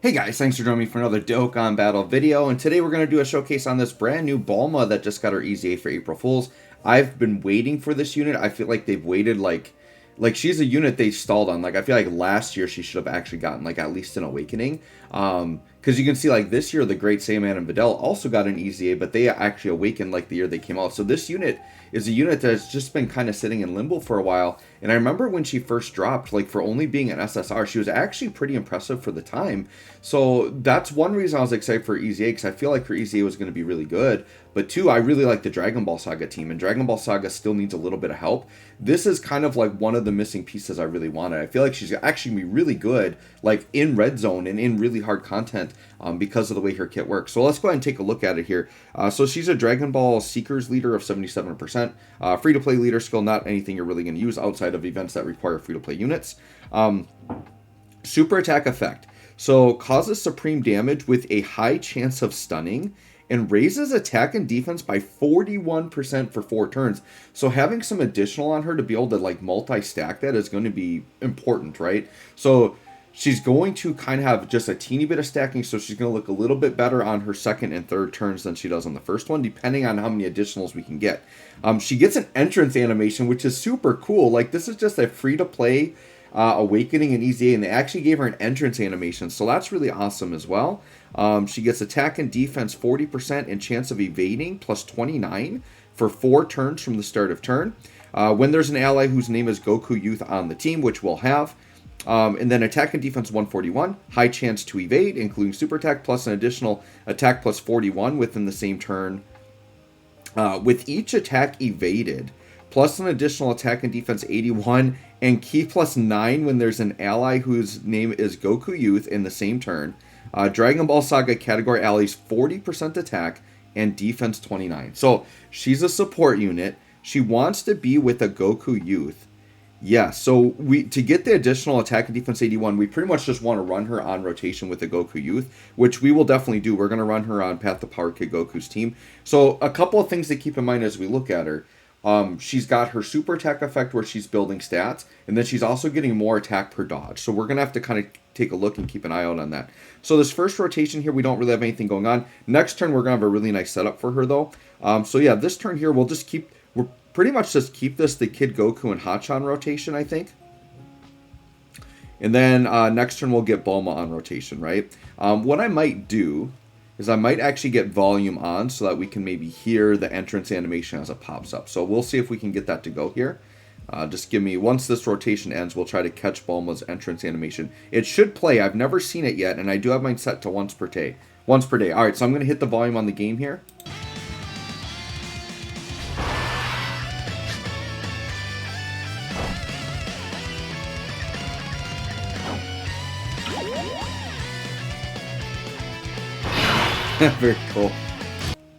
Hey guys, thanks for joining me for another Dokkan Battle video, and today we're going to do a showcase on this brand new Bulma that just got her EZA for April Fools. I've been waiting for this unit. I feel like they've waited like she's a unit they stalled on. Like I feel like last year she should have actually gotten like at least an awakening. Because you can see like this year the Great Saiyaman and Videl also got an EZA, but they actually awakened like the year they came out. So this unit is a unit that's just been kind of sitting in limbo for a while. And I remember when she first dropped, like for only being an SSR, she was actually pretty impressive for the time. So that's one reason I was excited for EZA, because I feel like her EZA was going to be really good. But two, I really like the Dragon Ball Saga team, and Dragon Ball Saga still needs a little bit of help. This is kind of like one of the missing pieces I really wanted. I feel like she's actually going to be really good, like in Red Zone and in really hard content because of the way her kit works. So let's go ahead and take a look at it here. So she's a Dragon Ball Seekers leader of 77%. Free-to-play leader skill, not anything you're really going to use outside of events that require free-to-play units. Super attack effect. So causes supreme damage with a high chance of stunning and raises attack and defense by 41% for 4 turns. So having some additional on her to be able to like multi-stack that is going to be important, right? So she's going to kind of have just a teeny bit of stacking, so she's going to look a little bit better on her second and third turns than she does on the first one, depending on how many additionals we can get. She gets an entrance animation, which is super cool. Like, this is just a free-to-play awakening and EZA, and they actually gave her an entrance animation, so that's really awesome as well. She gets attack and defense 40% and chance of evading plus 29 for 4 turns from the start of turn. When there's an ally whose name is Goku Youth on the team, which we'll have. And then attack and defense 141, high chance to evade, including super attack, plus an additional attack plus 41 within the same turn. With each attack evaded, plus an additional attack and defense 81, and key plus 9 when there's an ally whose name is Goku Youth in the same turn. Dragon Ball Saga category allies 40% attack and defense 29. So she's a support unit. She wants to be with a Goku Youth. Yeah, so to get the additional attack and defense 81, we pretty much just want to run her on rotation with the Goku Youth, which we will definitely do. We're going to run her on Path to Power Kid Goku's team. So a couple of things to keep in mind as we look at her. She's got her super attack effect where she's building stats, and then she's also getting more attack per dodge. So we're going to have to kind of take a look and keep an eye out on that. So this first rotation here, we don't really have anything going on. Next turn, we're going to have a really nice setup for her, though. So yeah, this turn here, we'll pretty much just keep this the Kid Goku and Hachan rotation, I think. And then next turn we'll get Bulma on rotation, right? What I might do is I might actually get volume on so that we can maybe hear the entrance animation as it pops up. So we'll see if we can get that to go here. Just give me, once this rotation ends, we'll try to catch Bulma's entrance animation. It should play. I've never seen it yet, and I do have mine set to once per day. All right, so I'm going to hit the volume on the game here. Very cool.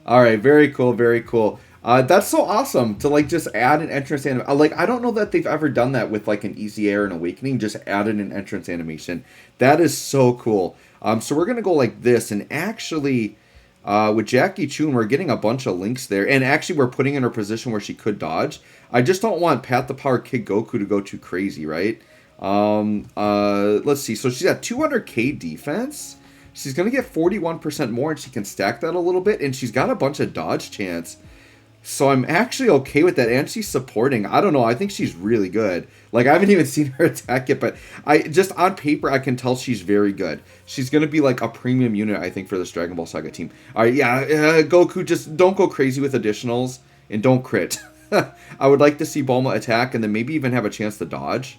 All right, very cool, very cool. That's so awesome to like just add an entrance animation. Like, I don't know that they've ever done that with like an EZA or an awakening. Just added an entrance animation. That is so cool. So we're gonna go like this, and actually, with Jackie Chun, we're getting a bunch of links there, and actually we're putting in her position where she could dodge. I just don't want Path to Power Kid Goku to go too crazy, right? Let's see. So she's at 200k defense. She's going to get 41% more, and she can stack that a little bit, and she's got a bunch of dodge chance. So I'm actually okay with that, and she's supporting. I don't know. I think she's really good. Like, I haven't even seen her attack yet, but just on paper, I can tell she's very good. She's going to be like a premium unit, I think, for this Dragon Ball Saga team. All right, yeah, Goku, just don't go crazy with additionals, and don't crit. I would like to see Bulma attack, and then maybe even have a chance to dodge.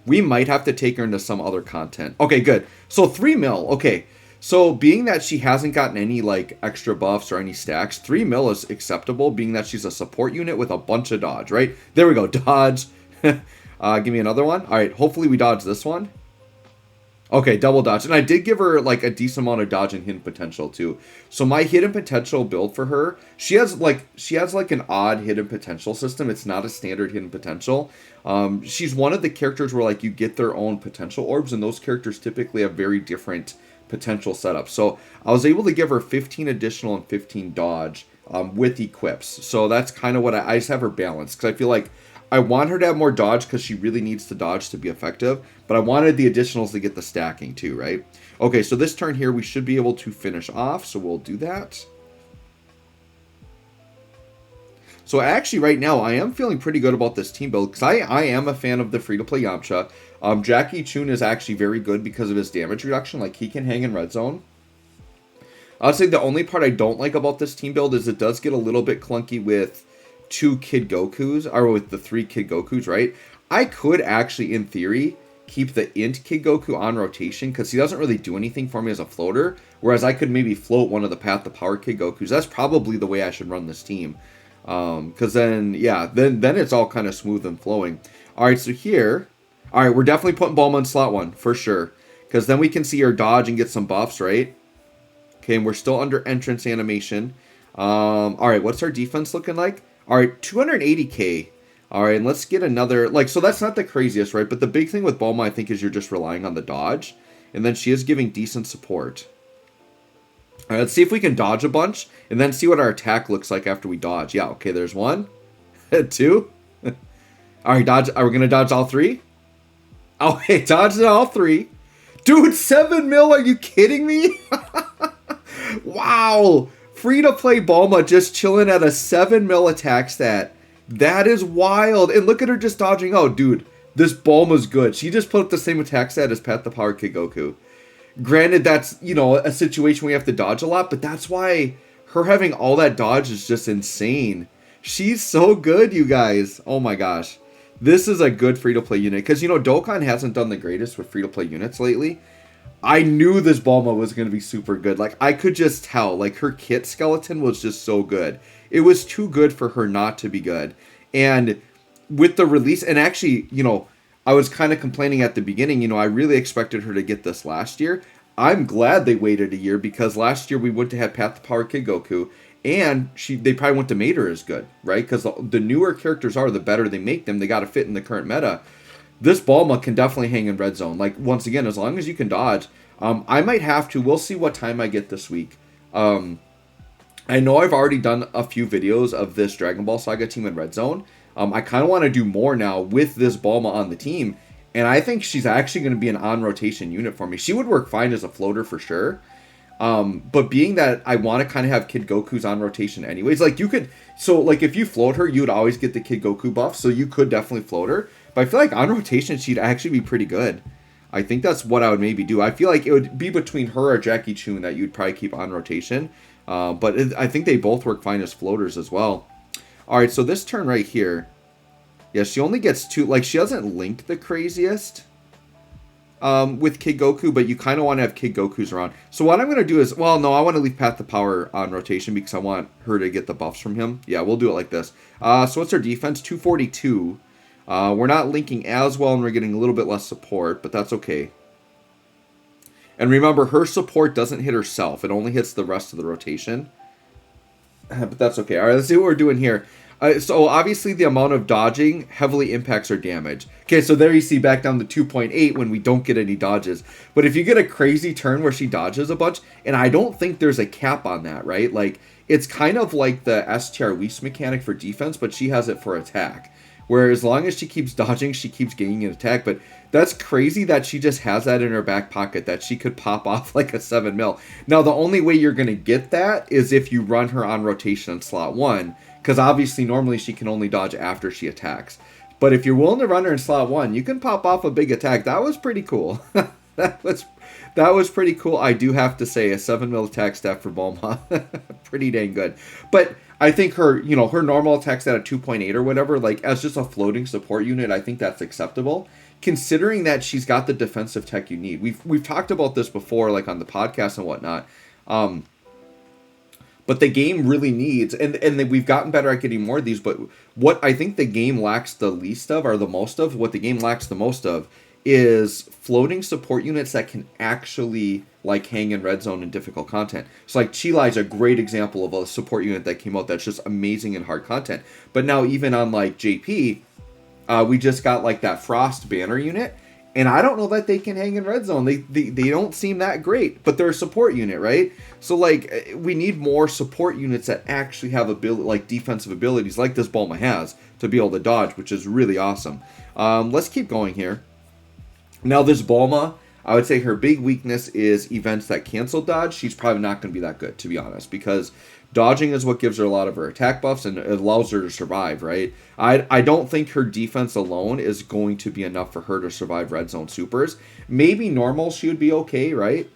We might have to take her into some other content. Okay, good. So 3 mil. Okay. So being that she hasn't gotten any like extra buffs or any stacks, 3 mil is acceptable, being that she's a support unit with a bunch of dodge, right? There we go. Dodge. Give me another one. All right. Hopefully we dodge this one. Okay, double dodge. And I did give her like a decent amount of dodge and hidden potential too. So my hidden potential build for her, she has like an odd hidden potential system. It's not a standard hidden potential. She's one of the characters where like you get their own potential orbs, and those characters typically have very different potential setups. So I was able to give her 15 additional and 15 dodge with equips. So that's kind of what I just have her balanced, because I feel like I want her to have more dodge because she really needs to dodge to be effective, but I wanted the additionals to get the stacking too, right? Okay, so this turn here, we should be able to finish off, so we'll do that. So actually, right now, I am feeling pretty good about this team build, because I am a fan of the free-to-play Yamcha. Jackie Chun is actually very good because of his damage reduction. Like, he can hang in red zone. I'll say the only part I don't like about this team build is it does get a little bit clunky with 2 Kid Gokus, or with the 3 Kid Gokus, right? I could actually, in theory, keep the Int Kid Goku on rotation, because he doesn't really do anything for me as a floater, whereas I could maybe float one of the Path to Power Kid Gokus. That's probably the way I should run this team. Because then, yeah, then it's all kind of smooth and flowing. Alright, so here, alright, we're definitely putting Bulma in slot 1, for sure. Because then we can see her dodge and get some buffs, right? Okay, and we're still under entrance animation. Alright, what's our defense looking like? Alright, 280k. Alright, and let's get another, like, so that's not the craziest, right? But the big thing with Bulma, I think, is you're just relying on the dodge. And then she is giving decent support. Alright, let's see if we can dodge a bunch, and then see what our attack looks like after we dodge. Yeah, okay, there's 1, 2. Alright, dodge. Are we going to dodge all 3? Okay, dodged all 3. Dude, 7 mil, are you kidding me? Wow. Free-to-play Bulma just chilling at a 7 mil attack stat. That is wild. And look at her just dodging. Oh, dude, this Bulma's good. She just put up the same attack stat as Path to Power Kid Goku. Granted, that's, you know, a situation we have to dodge a lot, but that's why her having all that dodge is just insane. She's so good, you guys. Oh my gosh. This is a good free-to-play unit. Because, you know, Dokkan hasn't done the greatest with free-to-play units lately. I knew this Bulma was going to be super good. Like, I could just tell. Like, her kit skeleton was just so good. It was too good for her not to be good. And with the release, and actually, you know, I was kind of complaining at the beginning, you know, I really expected her to get this last year. I'm glad they waited a year, because last year we wouldn't have had Path to Power Kid Goku, and they probably wouldn't have made her as good, right? Because the newer characters are, the better they make them. They got to fit in the current meta. This Bulma can definitely hang in red zone. Like, once again, as long as you can dodge. I might have to. We'll see what time I get this week. I know I've already done a few videos of this Dragon Ball Saga team in red zone. I kind of want to do more now with this Bulma on the team. And I think she's actually going to be an on-rotation unit for me. She would work fine as a floater for sure. But being that I want to kind of have Kid Goku's on rotation anyways, like, you could, so like if you float her, you would always get the Kid Goku buff, so you could definitely float her. But I feel like on rotation, she'd actually be pretty good. I think that's what I would maybe do. I feel like it would be between her or Jackie Chun that you'd probably keep on rotation. But I think they both work fine as floaters as well. Alright, so this turn right here. Yeah, she only gets 2. Like, she doesn't link the craziest with Kid Goku, but you kind of want to have Kid Gokus around. So what I'm going to do is, well, no, I want to leave Path to Power on rotation because I want her to get the buffs from him. Yeah, we'll do it like this. So what's our defense? 242. We're not linking as well, and we're getting a little bit less support, but that's okay. And remember, her support doesn't hit herself. It only hits the rest of the rotation. But that's okay. All right, let's see what we're doing here. So obviously the amount of dodging heavily impacts her damage. Okay, so there you see back down to 2.8 when we don't get any dodges. But if you get a crazy turn where she dodges a bunch, and I don't think there's a cap on that, right? Like, it's kind of like the STR Whis mechanic for defense, but she has it for attack. Where as long as she keeps dodging, she keeps gaining an attack. But that's crazy that she just has that in her back pocket, that she could pop off like a 7 mil. Now, the only way you're going to get that is if you run her on rotation in slot 1. Because obviously, normally she can only dodge after she attacks. But if you're willing to run her in slot 1, you can pop off a big attack. That was pretty cool. that was pretty cool. I do have to say, a 7 mil attack stat for Bulma. Pretty dang good. But I think her, you know, her normal attack stat at 2.8 or whatever, like, as just a floating support unit, I think that's acceptable. Considering that she's got the defensive tech you need. We've talked about this before, like on the podcast and whatnot. But the game really needs, and we've gotten better at getting more of these, but what I think the game lacks the least of, or the most of, what the game lacks the most of, is floating support units that can actually, like, hang in red zone in difficult content. So, like, Chilai is a great example of a support unit that came out that's just amazing in hard content. But now, even on, like, JP, we just got, like, that Frost banner unit, And I don't know that they can hang in red zone. They don't seem that great, but they're a support unit, right? So like we need more support units that actually have ability, like defensive abilities, like this Bulma has, to be able to dodge, which is really awesome. Let's keep going here. Now this Bulma, I would say her big weakness is events that cancel dodge. She's probably not going to be that good, to be honest, because dodging is what gives her a lot of her attack buffs and it allows her to survive, right? I don't think her defense alone is going to be enough for her to survive red zone supers. Maybe normal she would be okay, right?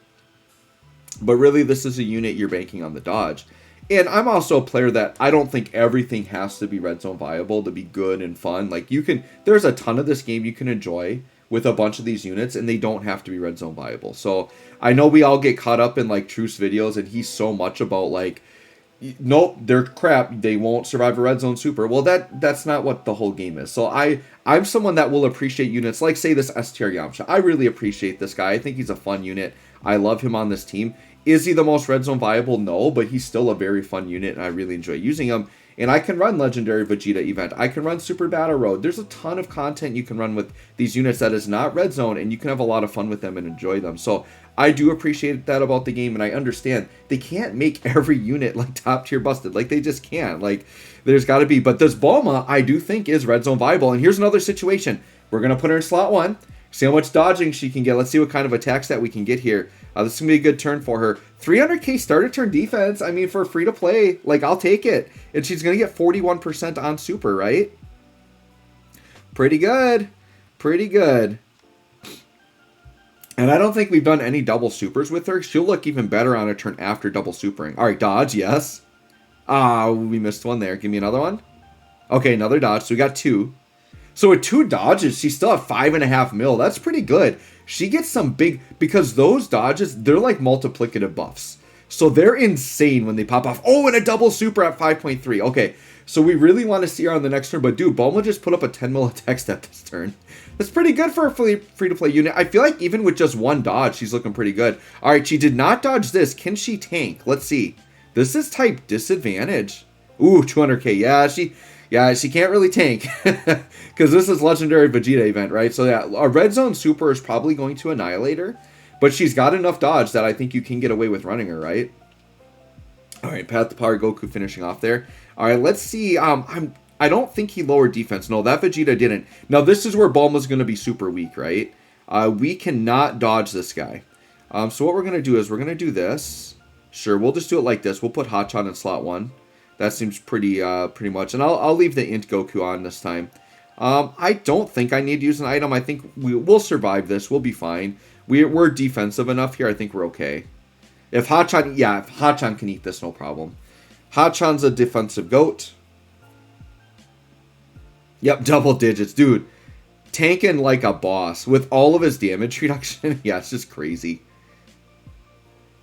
But really, this is a unit you're banking on the dodge. And I'm also a player that I don't think everything has to be red zone viable to be good and fun. Like there's a ton of this game you can enjoy with a bunch of these units, and they don't have to be red zone viable. So I know we all get caught up in like Truce videos, and he's so much about like, nope, they're crap, they won't survive a red zone super. Well, that's not what the whole game is. So I'm someone that will appreciate units like, say, this STR Yamcha. I really appreciate this guy. I think he's a fun unit. I love him on this team. Is he the most red zone viable? No, but he's still a very fun unit, and I really enjoy using him. And I can run Legendary Vegeta event. I can run Super Battle Road. There's a ton of content you can run with these units that is not red zone, and you can have a lot of fun with them and enjoy them. So I do appreciate that about the game, and I understand they can't make every unit like top tier busted. Like they just can't. Like there's got to be. But this Bulma, I do think is red zone viable. And here's another situation. We're gonna put her in slot 1. See how much dodging she can get. Let's see what kind of attack stat we can get here. This is going to be a good turn for her. 300k starter turn defense. I mean, for free to play, like, I'll take it. And she's going to get 41% on super, right? Pretty good. Pretty good. And I don't think we've done any double supers with her. She'll look even better on a turn after double supering. All right, dodge, yes. We missed one there. Give me another one. Okay, another dodge. So we got 2. So with 2 dodges, she's still at 5.5 mil. That's pretty good. She gets some big, because those dodges, they're like multiplicative buffs. So they're insane when they pop off. Oh, and a double super at 5.3. Okay, so we really want to see her on the next turn. But dude, Bulma just put up a 10 mil attack stat this turn. That's pretty good for a free-to-play unit. I feel like even with just 1 dodge, she's looking pretty good. All right, she did not dodge this. Can she tank? Let's see. This is type disadvantage. Ooh, 200k. Yeah, she can't really tank because this is Legendary Vegeta event, right? So yeah, a red zone super is probably going to annihilate her, but she's got enough dodge that I think you can get away with running her, right? All right, Path to Power Goku finishing off there. All right, let's see. I don't think he lowered defense. No, that Vegeta didn't. Now this is where Bulma's going to be super weak, right? We cannot dodge this guy. So what we're going to do is we're going to do this. Sure, we'll just do it like this. We'll put Hachan in slot 1. That seems pretty much. And I'll leave the Int Goku on this time. I don't think I need to use an item. I think we'll survive this. We'll be fine. We're defensive enough here. I think we're okay. If Hachan can eat this, no problem. Hachan's a defensive goat. Yep, double digits. Dude, tanking like a boss with all of his damage reduction. Yeah, it's just crazy.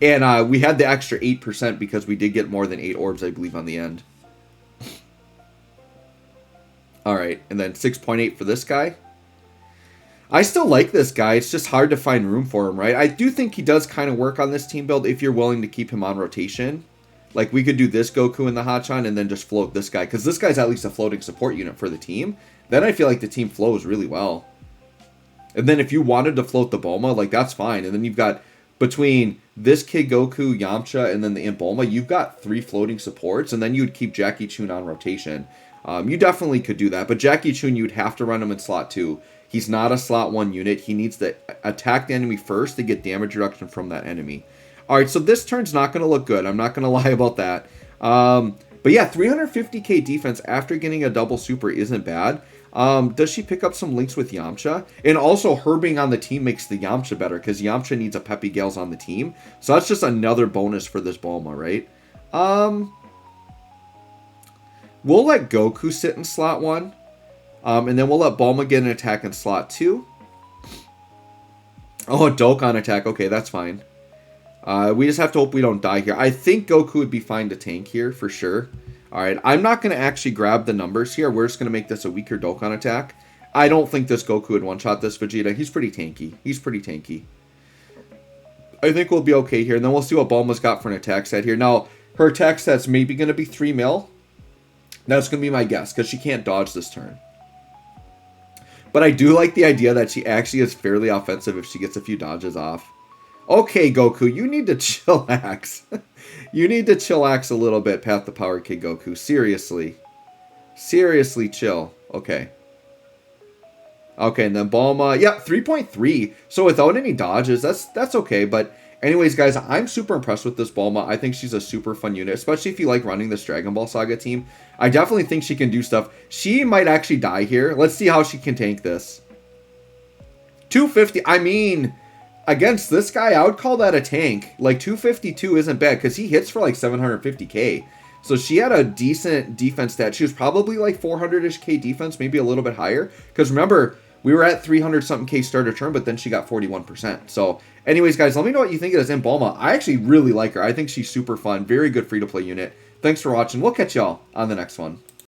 And we had the extra 8% because we did get more than 8 orbs, I believe, on the end. Alright, and then 6.8 for this guy. I still like this guy. It's just hard to find room for him, right? I do think he does kind of work on this team build if you're willing to keep him on rotation. Like, we could do this Goku in the Hachan and then just float this guy. Because this guy's at least a floating support unit for the team. Then I feel like the team flows really well. And then if you wanted to float the Bulma, like, that's fine. And then you've got... between this Kid Goku, Yamcha, and then the Imp Bulma, you've got 3 floating supports, and then you'd keep Jackie Chun on rotation. You definitely could do that, but Jackie Chun, you'd have to run him in slot 2. He's not a slot 1 unit. He needs to attack the enemy first to get damage reduction from that enemy. Alright, so this turn's not going to look good. I'm not going to lie about that. But yeah, 350k defense after getting a double super isn't bad. Does she pick up some links with Yamcha? And also, her being on the team makes the Yamcha better, because Yamcha needs a Peppy Gales on the team. So that's just another bonus for this Bulma, right? We'll let Goku sit in slot 1. And then we'll let Bulma get an attack in slot 2. Oh, a Dokkan attack. Okay, that's fine. We just have to hope we don't die here. I think Goku would be fine to tank here, for sure. Alright, I'm not going to actually grab the numbers here. We're just going to make this a weaker Dokkan attack. I don't think this Goku would one-shot this Vegeta. He's pretty tanky. I think we'll be okay here. And then we'll see what Bulma's got for an attack set here. Now, her attack set's maybe going to be 3 mil. That's going to be my guess, because she can't dodge this turn. But I do like the idea that she actually is fairly offensive if she gets a few dodges off. Okay, Goku, you need to chillax. You need to chillax a little bit, Path to Power Kid Goku. Seriously. Seriously, chill. Okay. Okay, and then Bulma. Yep, 3.3. So without any dodges, that's okay. But anyways, guys, I'm super impressed with this Bulma. I think she's a super fun unit, especially if you like running this Dragon Ball Saga team. I definitely think she can do stuff. She might actually die here. Let's see how she can tank this. 250. I mean, against this guy, I would call that a tank. Like, 252 isn't bad because he hits for like 750k. So she had a decent defense stat. She was probably like 400-ish K defense, maybe a little bit higher. Because remember, we were at 300-something K starter turn, but then she got 41%. So anyways, guys, let me know what you think of this in Bulma. I actually really like her. I think she's super fun. Very good free-to-play unit. Thanks for watching. We'll catch y'all on the next one.